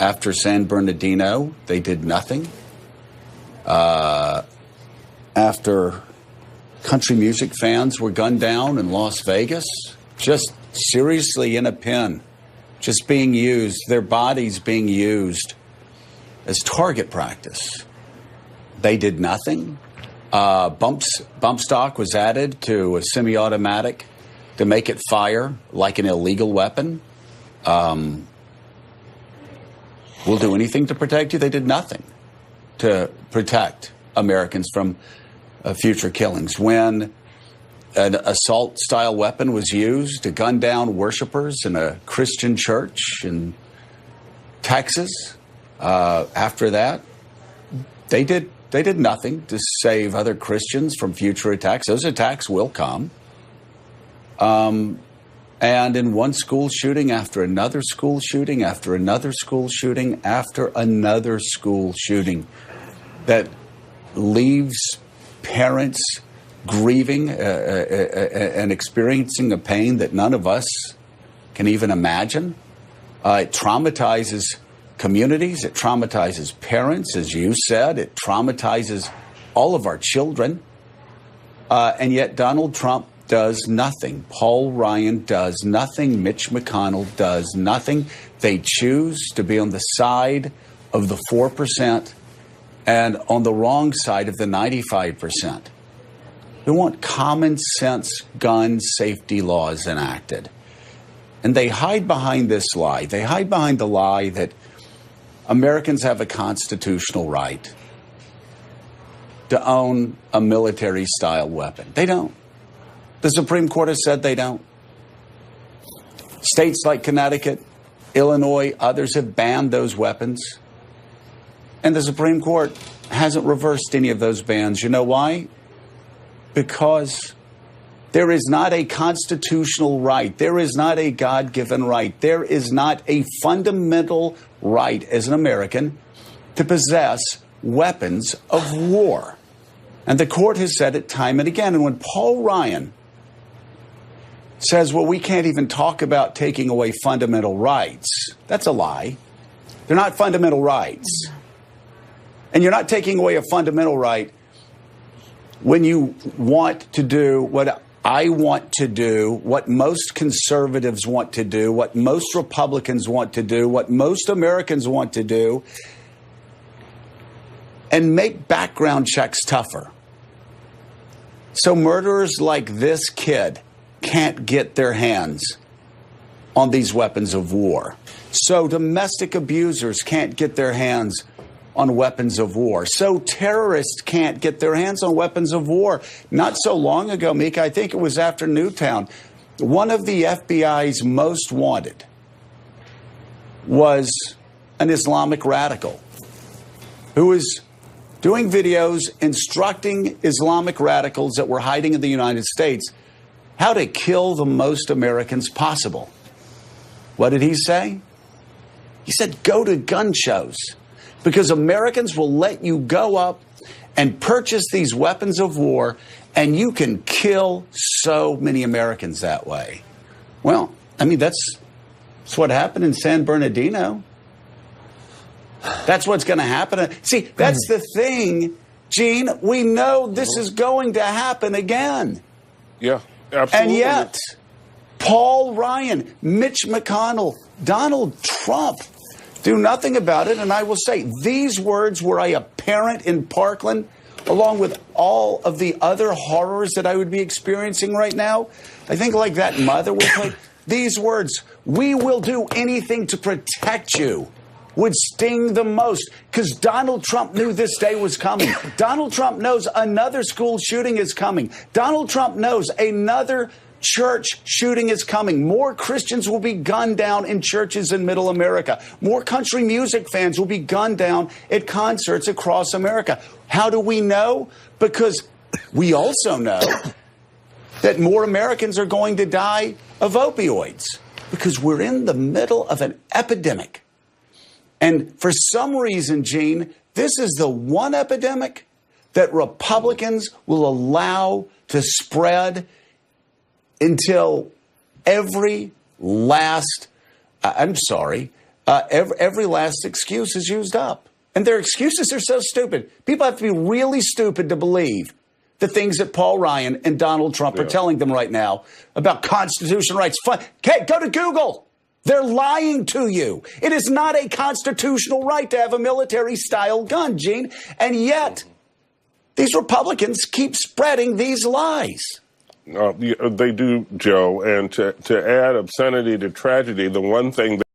After San Bernardino, they did nothing. After country music fans were gunned down in Las Vegas, just seriously in a pen, just being used, their bodies being used as target practice. They did nothing. Bump stock was added to a semi-automatic to make it fire like an illegal weapon. We'll do anything to protect you. They did nothing to protect Americans from future killings. When an assault-style weapon was used to gun down worshipers in a Christian church in Texas, after that, they did nothing to save other Christians from future attacks. Those attacks will come. And in one school shooting after another school shooting after another school shooting after another school shooting that leaves parents grieving and experiencing a pain that none of us can even imagine. It traumatizes communities. It traumatizes parents, as you said. It traumatizes all of our children. And yet Donald Trump does nothing. Paul Ryan does nothing. Mitch McConnell does nothing. They choose to be on the side of the 4% and on the wrong side of the 95%. Who want common sense gun safety laws enacted. And they hide behind this lie. They hide behind the lie that Americans have a constitutional right to own a military-style weapon. They don't. The Supreme Court has said they don't. States like Connecticut, Illinois, others have banned those weapons. And the Supreme Court hasn't reversed any of those bans. You know why? Because there is not a constitutional right. There is not a God-given right. There is not a fundamental right as an American to possess weapons of war. And the court has said it time and again. And when Paul Ryan says, well, we can't even talk about taking away fundamental rights, that's a lie. They're not fundamental rights. And you're not taking away a fundamental right when you want to do what I want to do, what most conservatives want to do, what most Republicans want to do, what most Americans want to do, and make background checks tougher. So murderers like this kid can't get their hands on these weapons of war. So domestic abusers can't get their hands on weapons of war. So terrorists can't get their hands on weapons of war. Not so long ago, Mika, I think it was after Newtown, one of the FBI's most wanted was an Islamic radical who was doing videos instructing Islamic radicals that were hiding in the United States how to kill the most Americans possible. What did he say? He said, go to gun shows, because Americans will let you go up and purchase these weapons of war, and you can kill so many Americans that way. Well, I mean, that's what happened in San Bernardino. That's what's going to happen. See, that's the thing, Gene. We know this is going to happen again. Yeah, absolutely. And yet, Paul Ryan, Mitch McConnell, Donald Trump do nothing about it. And I will say, these words, were I a parent in Parkland, along with all of the other horrors that I would be experiencing right now, I think like that mother would say, these words, we will do anything to protect you, would sting the most, because Donald Trump knew this day was coming. Donald Trump knows another school shooting is coming. Donald Trump knows another church shooting is coming. More Christians will be gunned down in churches in Middle America. More country music fans will be gunned down at concerts across America. How do we know? Because we also know that more Americans are going to die of opioids, because we're in the middle of an epidemic. And for some reason, Gene, this is the one epidemic that Republicans will allow to spread until every last, every last excuse is used up. And their excuses are so stupid. People have to be really stupid to believe the things that Paul Ryan and Donald Trump are telling them right now about constitutional rights. Okay, go to Google. They're lying to you. It is not a constitutional right to have a military-style gun, Gene. And yet, these Republicans keep spreading these lies. They do, Joe. And to add obscenity to tragedy, the one thing that